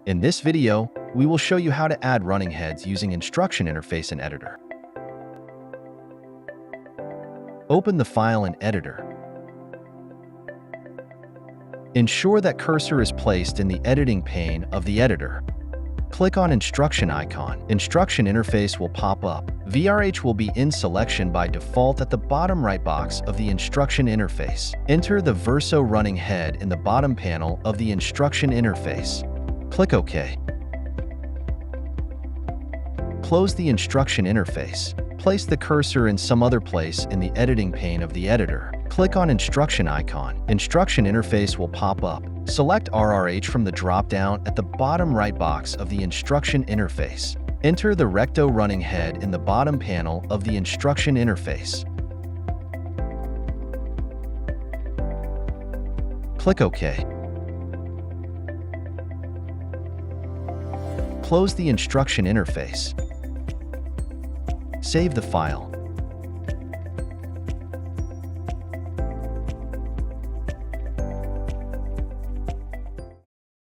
In this video, we will show you how to add running heads using Instruction Interface in Editor. Open the file in Editor. Ensure that cursor is placed in the editing pane of the editor. Click on Instruction icon. Instruction Interface will pop up. VRH will be in selection by default at the bottom right box of the Instruction Interface. Enter the Verso running head in the bottom panel of the Instruction Interface. Click OK. Close the Instruction Interface. Place the cursor in some other place in the editing pane of the editor. Click on Instruction icon. Instruction Interface will pop up. Select RRH from the drop-down at the bottom right box of the Instruction Interface. Enter the Recto running head in the bottom panel of the Instruction Interface. Click OK. Close the Instruction Interface. Save the file.